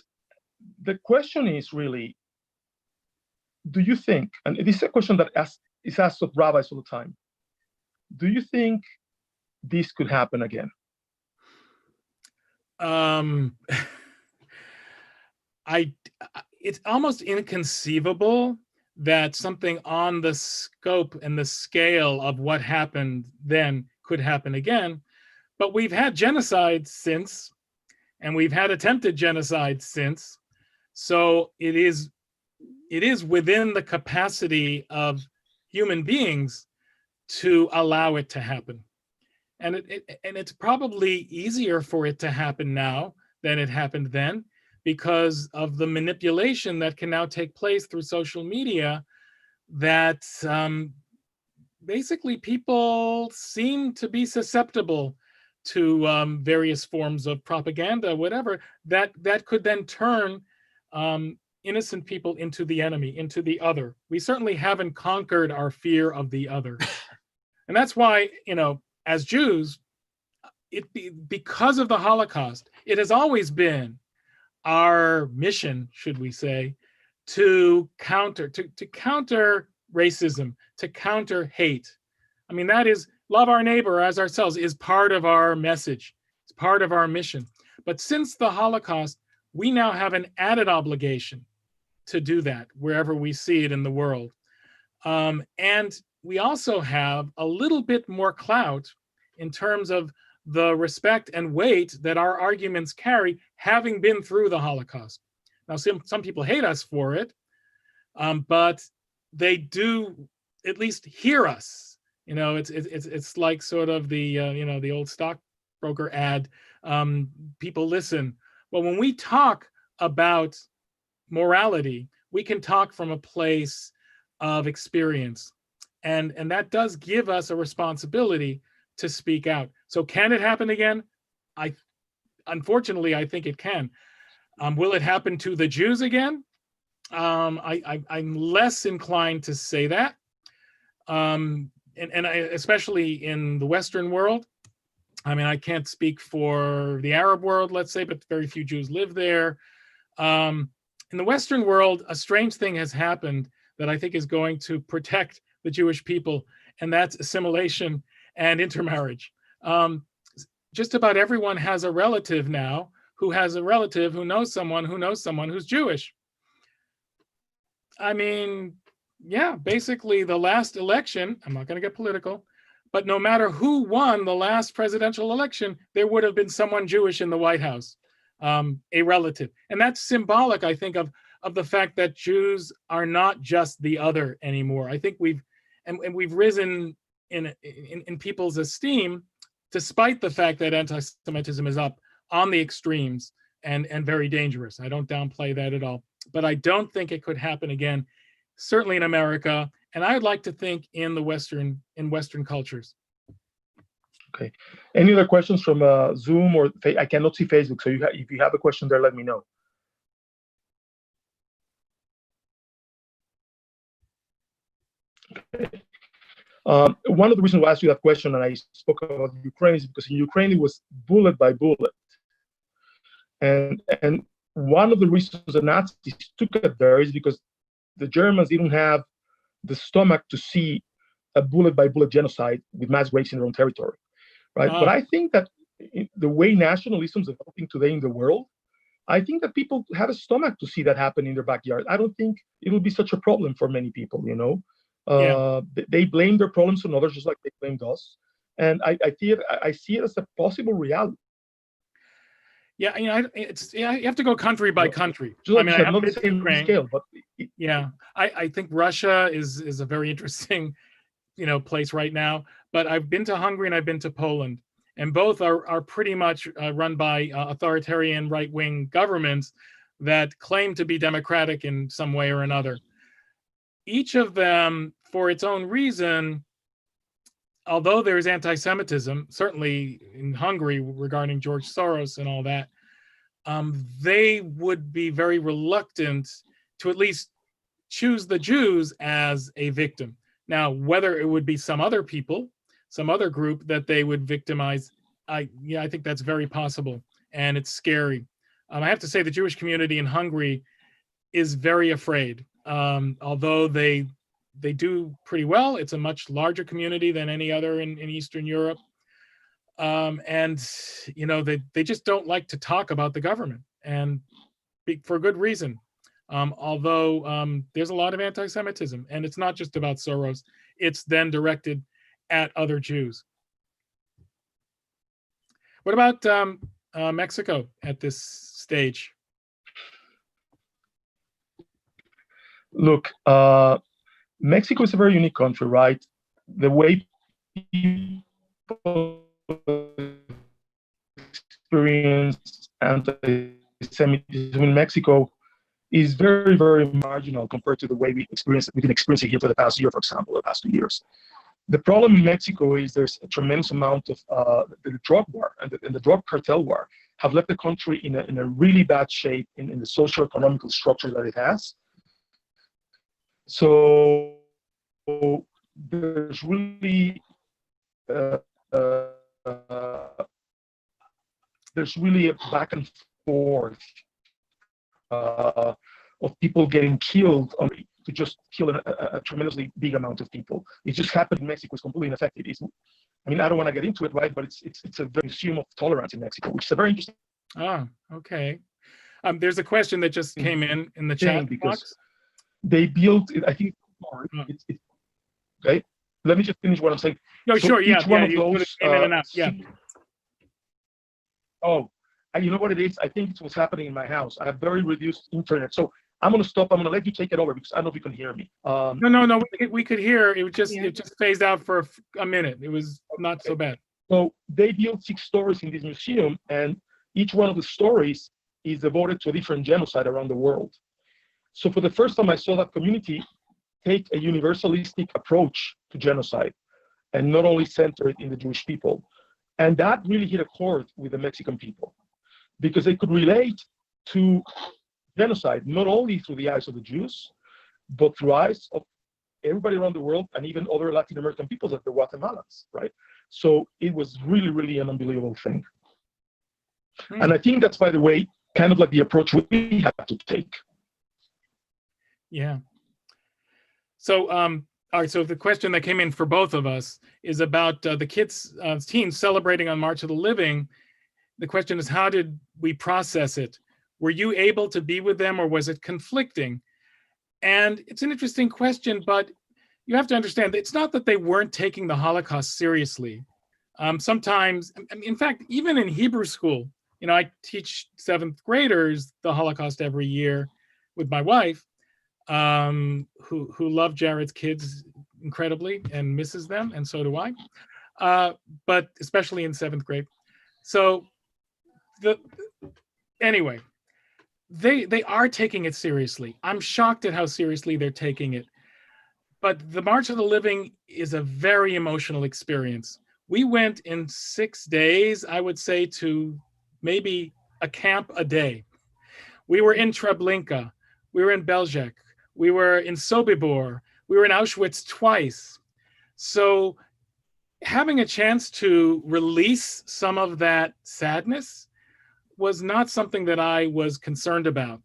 the question is really, do you think, and this is a question that is asked of rabbis all the time, do you think this could happen again? It's almost inconceivable that something on the scope and the scale of what happened then could happen again. But we've had genocide since, and we've had attempted genocide since. So it is within the capacity of human beings to allow it to happen. And it's probably easier for it to happen now than it happened then, because of the manipulation that can now take place through social media, that basically people seem to be susceptible to various forms of propaganda, whatever, that could then turn innocent people into the enemy, into the other. We certainly haven't conquered our fear of the other. And that's why, as Jews, because of the Holocaust, it has always been our mission, should we say, to counter racism, to counter hate. I mean, that is, love our neighbor as ourselves is part of our message. It's part of our mission. But since the Holocaust, we now have an added obligation to do that wherever we see it in the world. And we also have a little bit more clout in terms of the respect and weight that our arguments carry, having been through the Holocaust. Now, some people hate us for it, but they do at least hear us. You know, it's like sort of the the old stockbroker ad. People listen. Well, when we talk about morality, we can talk from a place of experience, and that does give us a responsibility to speak out. So can it happen again? Unfortunately, I think it can. Will it happen to the Jews again? I'm less inclined to say that, and especially in the Western world. I mean, I can't speak for the Arab world, let's say, but very few Jews live there. In the Western world, a strange thing has happened that I think is going to protect the Jewish people, and that's assimilation and intermarriage. Just about everyone has a relative now who has a relative who knows someone who's Jewish. I mean, yeah, basically the last election, I'm not going to get political, but no matter who won the last presidential election, there would have been someone Jewish in the White House, a relative. And that's symbolic, I think, of the fact that Jews are not just the other anymore. I think we've risen in people's esteem, despite the fact that anti-Semitism is up on the extremes and very dangerous. I don't downplay that at all. But I don't think it could happen again, certainly in America, and I would like to think in Western cultures. Okay. Any other questions from Zoom or I cannot see Facebook, so if you have a question there, let me know. Okay. One of the reasons why I asked you that question and I spoke about Ukraine is because in Ukraine it was bullet by bullet, and one of the reasons the Nazis took it there is because the Germans didn't have the stomach to see a bullet by bullet genocide with mass graves in their own territory, right? But I think that the way nationalism is developing today in the world, I think that people have a stomach to see that happen in their backyard. I don't think it'll be such a problem for many people, you know. They blame their problems on others just like they blamed us. And I see it as a possible reality. Yeah, you know, you have to go country by country. I mean, I'm not the same scale, but yeah, I think Russia is a very interesting, place right now. But I've been to Hungary and I've been to Poland, and both are pretty much run by authoritarian right-wing governments that claim to be democratic in some way or another. Each of them, for its own reason, although there's anti-Semitism, certainly in Hungary regarding George Soros and all that, they would be very reluctant to at least choose the Jews as a victim. Now, whether it would be some other people, some other group that they would victimize, I think that's very possible, and it's scary. I have to say the Jewish community in Hungary is very afraid. Although they do pretty well. It's a much larger community than any other in Eastern Europe. And, they just don't like to talk about the government, and for good reason. Although there's a lot of anti-Semitism, and it's not just about Soros. It's then directed at other Jews. What about Mexico at this stage? Look, Mexico is a very unique country, right? The way people experience anti-Semitism in Mexico is very, very marginal compared to the way we've been experiencing here for the past year, for example, the past 2 years. The problem in Mexico is there's a tremendous amount of the drug war and the drug cartel war have left the country in a really bad shape in the socio-economical structure that it has. So there's really a back and forth of people getting killed to just kill a tremendously big amount of people. It just happened in Mexico. It's completely ineffective. I mean, I don't want to get into it, right? But it's a very museum of tolerance in Mexico, which is a very interesting. Okay. There's a question that just came in the chat because box. They built, I think, Okay, let me just finish what I'm saying. No, So sure, yeah, each one yeah, of you put it those, in and out, yeah. Oh, and you know what it is? I think it's what's happening in my house. I have very reduced internet. So I'm going to stop. I'm going to let you take it over because I don't know if you can hear me. No, we could hear, it Yeah. just phased out for a minute. It was not so bad. So they built 6 stories in this museum, and each one of the stories is devoted to a different genocide around the world. So for the first time, I saw that community take a universalistic approach to genocide and not only center it in the Jewish people. And that really hit a chord with the Mexican people because they could relate to genocide not only through the eyes of the Jews, but through eyes of everybody around the world and even other Latin American peoples like the Guatemalans, right? So it was really, really an unbelievable thing. And I think that's, by the way, kind of like the approach we have to take. Yeah. So, all right. So the question that came in for both of us is about the teens celebrating on March of the Living. The question is, how did we process it? Were you able to be with them, or was it conflicting? And it's an interesting question, but you have to understand that it's not that they weren't taking the Holocaust seriously. Sometimes, I mean, in fact, even in Hebrew school, I teach 7th graders the Holocaust every year with my wife, who loved Jared's kids incredibly and misses them, and so do I. But especially in 7th grade. So anyway, they are taking it seriously. I'm shocked at how seriously they're taking it. But the March of the Living is a very emotional experience. We went in 6 days, I would say, to maybe a camp a day. We were in Treblinka, we were in Belzec, we were in Sobibor, we were in Auschwitz twice. So having a chance to release some of that sadness was not something that I was concerned about.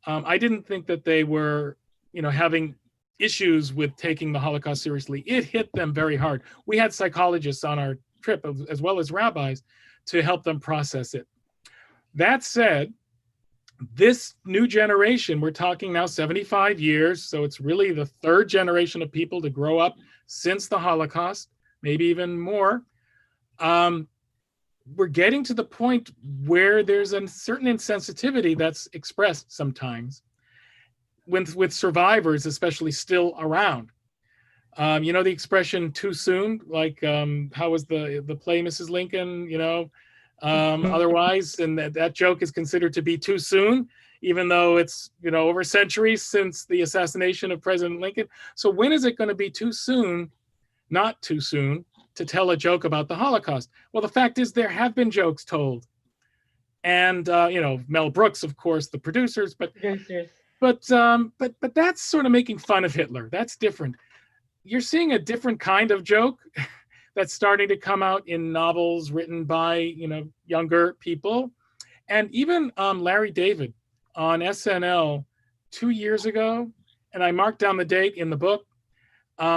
I didn't think that they were, having issues with taking the Holocaust seriously. It hit them very hard. We had psychologists on our trip, as well as rabbis, to help them process it. That said, this new generation, we're talking now 75 years, so it's really the 3rd generation of people to grow up since the Holocaust, maybe even more. We're getting to the point where there's a certain insensitivity that's expressed sometimes with survivors, especially still around. The expression "too soon," like how was the play Mrs. Lincoln? Otherwise, and that joke is considered to be too soon, even though it's over centuries since the assassination of President Lincoln. So when is it going to be too soon, not too soon, to tell a joke about the Holocaust? Well, the fact is there have been jokes told, and Mel Brooks, of course, the producers, but that's sort of making fun of Hitler. That's different. You're seeing a different kind of joke that's starting to come out in novels written by younger people, and even Larry David on SNL 2 years ago, and I marked down the date in the book.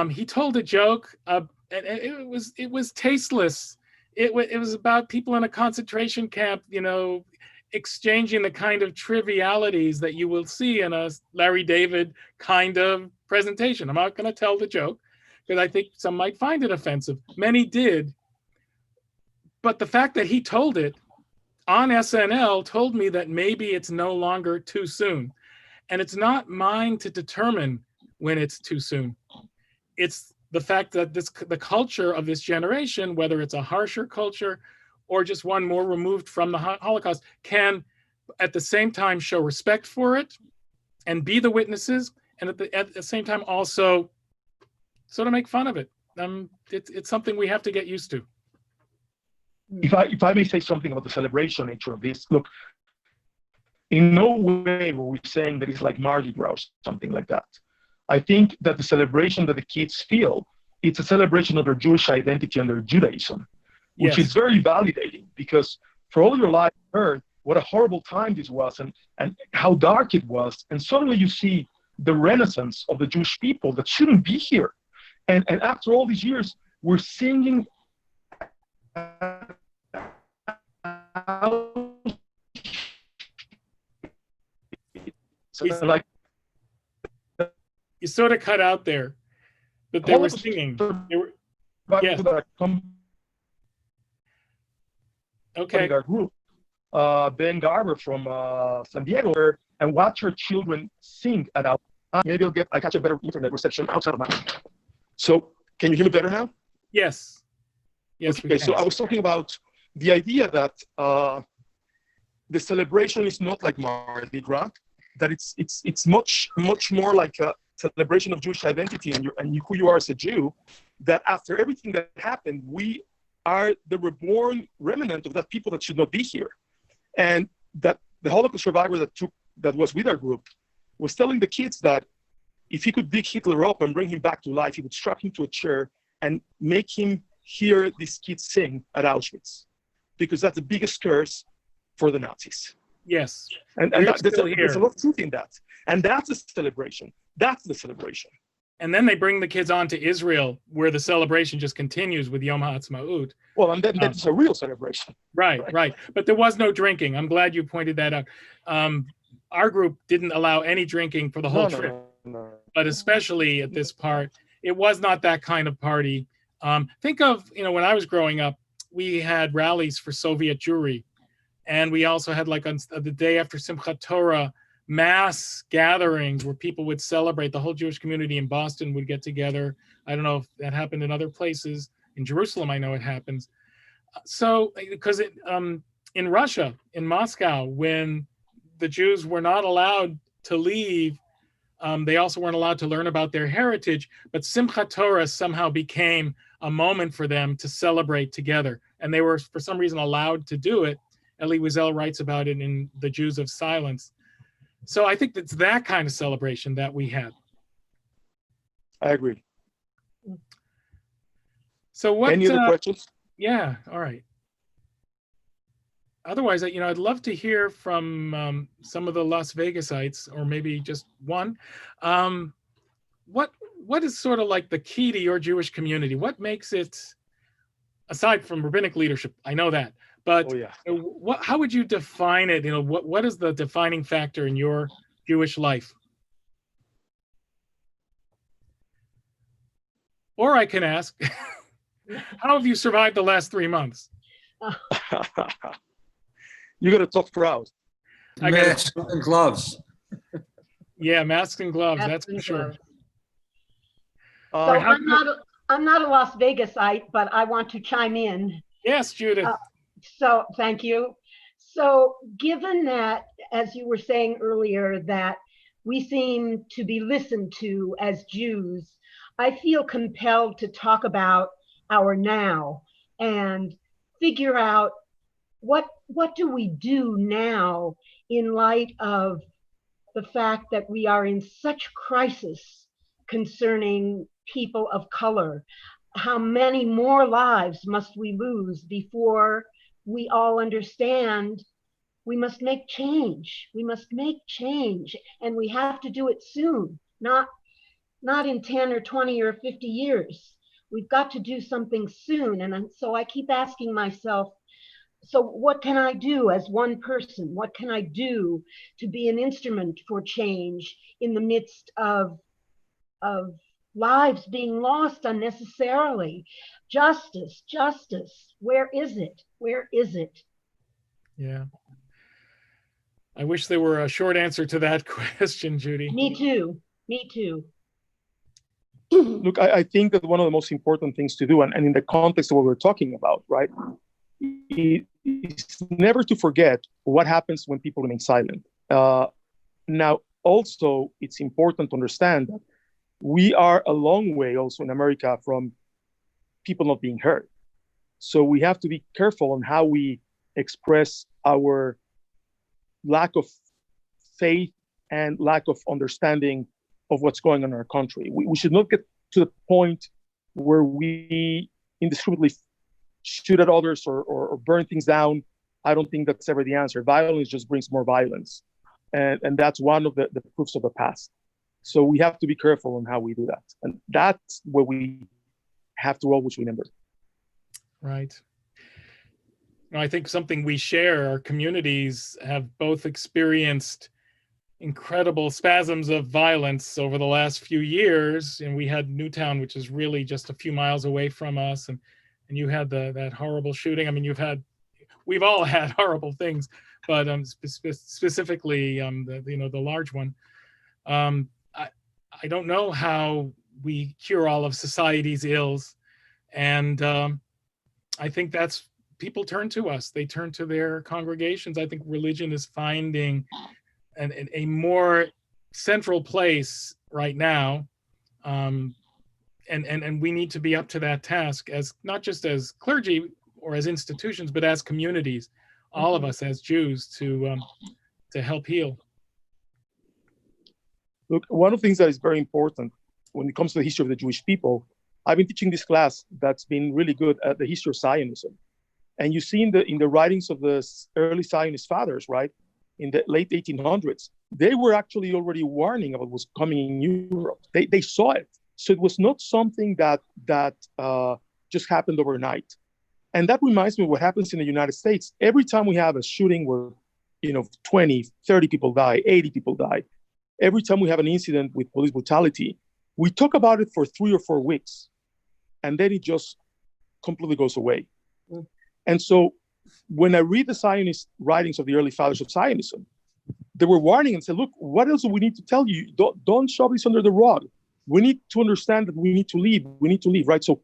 He told a joke, and it was tasteless. It was about people in a concentration camp, exchanging the kind of trivialities that you will see in a Larry David kind of presentation. I'm not going to tell the joke because I think some might find it offensive. Many did. But the fact that he told it on SNL told me that maybe it's no longer too soon. And it's not mine to determine when it's too soon. It's the fact that the culture of this generation, whether it's a harsher culture or just one more removed from the Holocaust, can at the same time show respect for it and be the witnesses, and at the same time also sort of make fun of it. It's something we have to get used to. If I may say something about the celebration nature of this, look, in no way were we saying that it's like Mardi Gras or something like that. I think that the celebration that the kids feel, it's a celebration of their Jewish identity and their Judaism, which is very validating, because for all your life you heard what a horrible time this was and how dark it was. And suddenly you see the renaissance of the Jewish people that shouldn't be here. And after all these years, we're singing you sort of cut out there. that they were singing. They were, yes. Okay. Our group, Ben Garber from San Diego, and watch her children sing at our. Maybe I catch a better internet reception outside of my. So, can you hear me better now? Yes. Yes. Okay. So I was talking about the idea that the celebration is not like Mardi Gras, that it's much more like a celebration of Jewish identity and who you are as a Jew. That after everything that happened, we are the reborn remnant of that people that should not be here, and that the Holocaust survivor that was with our group was telling the kids that if he could dig Hitler up and bring him back to life, he would strap him to a chair and make him hear these kids sing at Auschwitz, because that's the biggest curse for the Nazis. Yes. And there's a lot of truth in that. And that's the celebration. That's the celebration. And then they bring the kids on to Israel, where the celebration just continues with Yom HaAtzmaut. Well, and then that's a real celebration. Right. But there was no drinking. I'm glad you pointed that out. Our group didn't allow any drinking for the whole trip. No. But especially at this part, it was not that kind of party. Think of, when I was growing up, we had rallies for Soviet Jewry. And we also had, like, on the day after Simchat Torah, mass gatherings where people would celebrate. The whole Jewish community in Boston would get together. I don't know if that happened in other places. In Jerusalem, I know it happens. So, because in Russia, in Moscow, when the Jews were not allowed to leave, they also weren't allowed to learn about their heritage, but Simchat Torah somehow became a moment for them to celebrate together. And they were, for some reason, allowed to do it. Elie Wiesel writes about it in The Jews of Silence. So I think it's that kind of celebration that we had. I agree. So what? Any other questions? Yeah. All right. Otherwise, I'd love to hear from some of the Las Vegasites, or maybe just one. What is sort of like the key to your Jewish community? What makes it, aside from rabbinic leadership? I know that. But how would you define it? What is the defining factor in your Jewish life? Or I can ask, how have you survived the last 3 months? You got a tough crowd. Masks and gloves. Yeah, masks and gloves. Masks That's for and sure. gloves. So I'm not a Las Vegasite, but I want to chime in. Yes, Judith. So thank you. So given that, as you were saying earlier, that we seem to be listened to as Jews, I feel compelled to talk about our now and figure out what do we do now in light of the fact that we are in such crisis concerning people of color. How many more lives must we lose before we all understand we must make change? We must make change, and we have to do it soon, not in 10 or 20 or 50 years. We've got to do something soon. And so I keep asking myself, so what can I do as one person? What can I do to be an instrument for change in the midst of lives being lost unnecessarily? Justice, where is it? Where is it? Yeah. I wish there were a short answer to that question, Judy. Me too. Look, I think that one of the most important things to do, and in the context of what we're talking about, right, is never to forget what happens when people remain silent. Now, also, it's important to understand that we are a long way also in America from people not being heard. So we have to be careful on how we express our lack of faith and lack of understanding of what's going on in our country. We should not get to the point where we indiscriminately shoot at others or burn things down. I don't think that's ever the answer. Violence just brings more violence. And that's one of the proofs of the past. So we have to be careful on how we do that. And that's what we have to always remember. Right. I think something we share, our communities have both experienced incredible spasms of violence over the last few years. And we had Newtown, which is really just a few miles away from us, and you had that horrible shooting. I mean, we've all had horrible things, but specifically the large one. I don't know how we cure all of society's ills, and I think that's people turn to us. They turn to their congregations. I think religion is finding a more central place right now, and we need to be up to that task, as not just as clergy or as institutions, but as communities, all of us as Jews, to help heal. Look, one of the things that is very important when it comes to the history of the Jewish people, I've been teaching this class that's been really good at the history of Zionism. And you see in the writings of the early Zionist fathers, right, in the late 1800s, they were actually already warning about what was coming in Europe. They saw it. So it was not something that just happened overnight. And that reminds me of what happens in the United States. Every time we have a shooting where, 20, 30 people die, 80 people die, every time we have an incident with police brutality, we talk about it for 3 or 4 weeks, and then it just completely goes away. Mm. And so when I read the Zionist writings of the early fathers of Zionism, they were warning and said, look, what else do we need to tell you? Don't shove this under the rug. We need to understand that we need to leave. We need to leave, right? So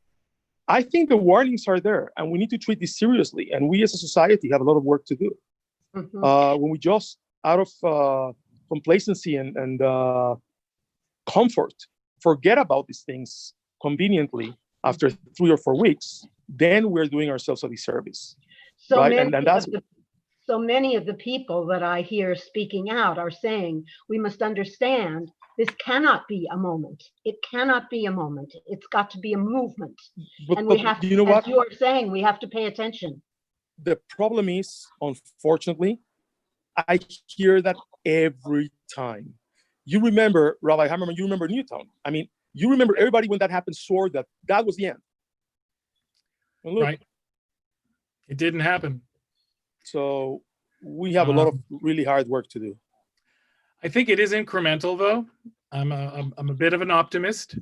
I think the warnings are there, and we need to treat this seriously. And we as a society have a lot of work to do. Mm-hmm. When we just, out of complacency and comfort, forget about these things conveniently after 3 or 4 weeks, then we're doing ourselves a disservice. So right? So many of the people that I hear speaking out are saying we must understand this cannot be a moment. It cannot be a moment. It's got to be a movement. And we have to, you know what? As you are saying, we have to pay attention. The problem is, unfortunately, I hear that every time. You remember, Rabbi Hammerman, you remember Newtown. I mean, you remember everybody when that happened swore that was the end. And look, right. It didn't happen. So we have a lot of really hard work to do. I think it is incremental, though. I'm a bit of an optimist.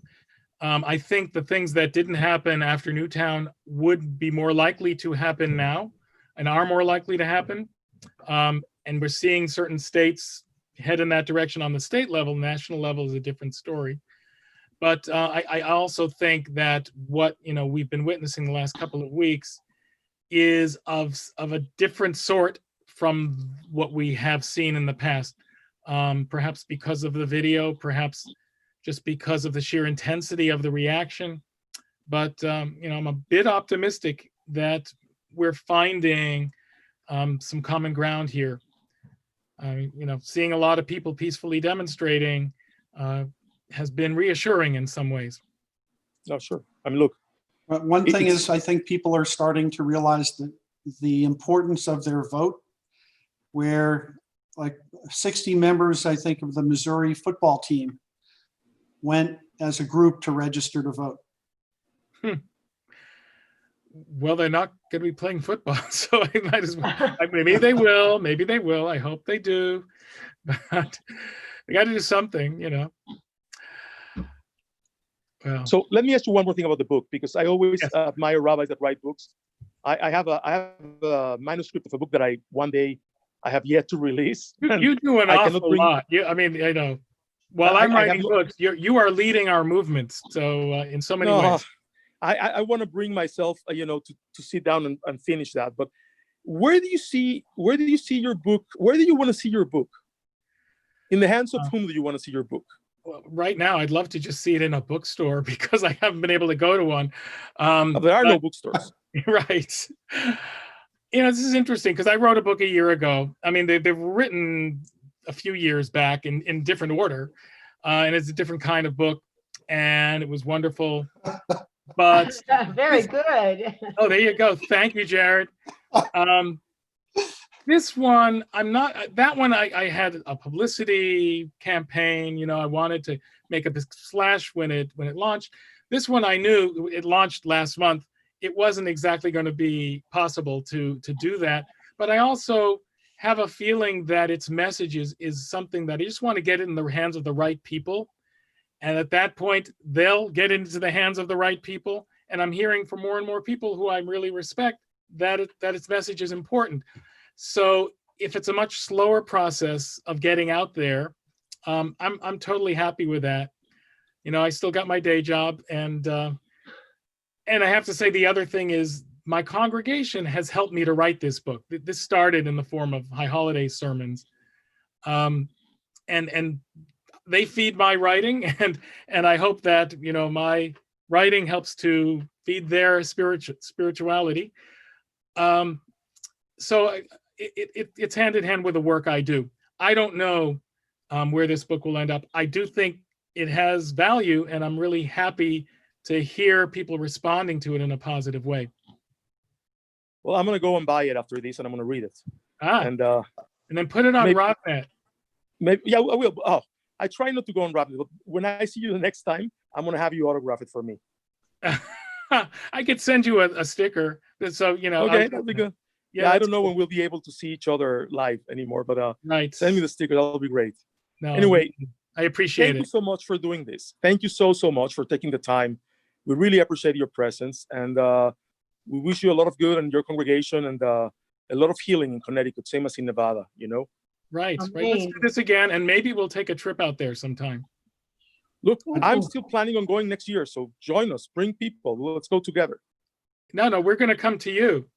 I think the things that didn't happen after Newtown would be more likely to happen now, and are more likely to happen. And we're seeing certain states head in that direction on the state level. National level is a different story. But I also think that what we've been witnessing the last couple of weeks is of a different sort from what we have seen in the past. Perhaps because of the video, perhaps just because of the sheer intensity of the reaction. But I'm a bit optimistic that we're finding some common ground here. Seeing a lot of people peacefully demonstrating has been reassuring in some ways. Oh, sure. I mean, look. One thing is, I think people are starting to realize the importance of their vote, where like 60 members, I think, of the Missouri football team went as a group to register to vote. Well, they're not going to be playing football, so I might as well. Maybe they will. Maybe they will. I hope they do. But they got to do something, Well, so let me ask you one more thing about the book, because I always admire rabbis that write books. I have a manuscript of a book that one day I have yet to release. You do an awful lot. While I'm writing books, you are leading our movements. So in so many ways. I want to bring myself, to sit down and finish that. But where do you see your book? Where do you want to see your book? In the hands of whom do you want to see your book? Well, right now, I'd love to just see it in a bookstore because I haven't been able to go to one. There are no bookstores. Right. This is interesting because I wrote a book a year ago. I mean, they've written a few years back in different order, and it's a different kind of book, and it was wonderful. But very good. Oh, there you go. Thank you, Jared. This one, that one I had a publicity campaign. I wanted to make a splash when it launched. This one, I knew it launched last month. It wasn't exactly going to be possible to do that. But I also have a feeling that its message is something that I just want to get it in the hands of the right people. And at that point, they'll get into the hands of the right people. And I'm hearing from more and more people who I really respect that its message is important. So if it's a much slower process of getting out there, I'm totally happy with that. You know, I still got my day job, and I have to say the other thing is my congregation has helped me to write this book. This started in the form of high holiday sermons, and they feed my writing, and I hope that, you know, my writing helps to feed their spirituality. So it's hand in hand with the work I do. I don't know where this book will end up. I do think it has value, and I'm really happy to hear people responding to it in a positive way. Well, I'm gonna go and buy it after this, and I'm gonna read it. And then put it on maybe- Rocknet. Maybe, yeah, I will. Oh, I try not to go on Rapid, but when I see you the next time, I'm gonna have you autograph it for me. I could send you a sticker. So, you know. Okay, that'll be good. Yeah, I that's don't know cool. when we'll be able to see each other live anymore, but Right. send me the sticker. That'll be great. No, Anyway, I appreciate thank you it. so much for doing this. Thank you so much for taking the time. We really appreciate your presence, and we wish you a lot of good in your congregation, and a lot of healing in Connecticut, same as in Nevada, you know? Right. Let's Amen. do this again, and maybe we'll take a trip out there sometime. Look, Ooh. I'm still planning on going next year, so join us, bring people, let's go together. No, we're going to come to you.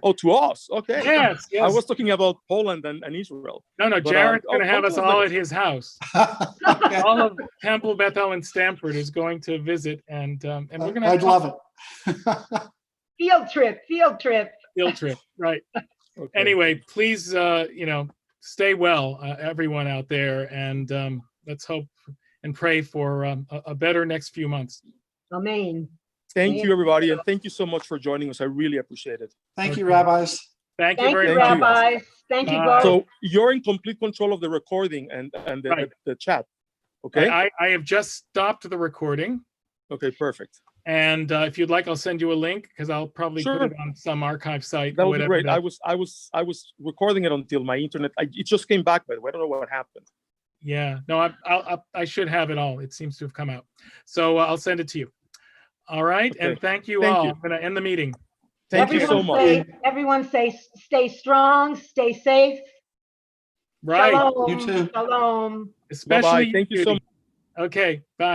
Oh, to us, okay. Yes. I was talking about Poland and Israel. No, but, Jared's going to have I'll us go all there. at his house. Okay. All of Temple, Bethel, and Stamford is going to visit, and we're going to I'd love it. Field trip, field trip. field trip. Right. Okay. Anyway, please, you know, stay well, everyone out there, and let's hope and pray for a better next few months. Amen. Thank you, everybody, and thank you so much for joining us. I really appreciate it. Thank you, Okay. rabbis. Thank you Thank very you, much. Thank you. rabbis. Thank you Bye. both. So you're in complete control of the recording and Right. the chat. Okay. I have just stopped the recording, Okay. Perfect. and if you'd like, I'll send you a link, because I'll probably put Sure. it on some archive site. That or would be whatever great. that- I was recording it until my internet. It just came back, by the way. I don't know what happened. Yeah, no, I should have it all. It seems to have come out. So I'll send it to you. All right, Okay. and thank you Thank all. you. I'm going to end the meeting. Thank you so Everyone much. say- Everyone say, stay strong, stay safe. Right, Shalom. You too. Shalom. especially Bye-bye. Thank you so Judy. Okay, bye.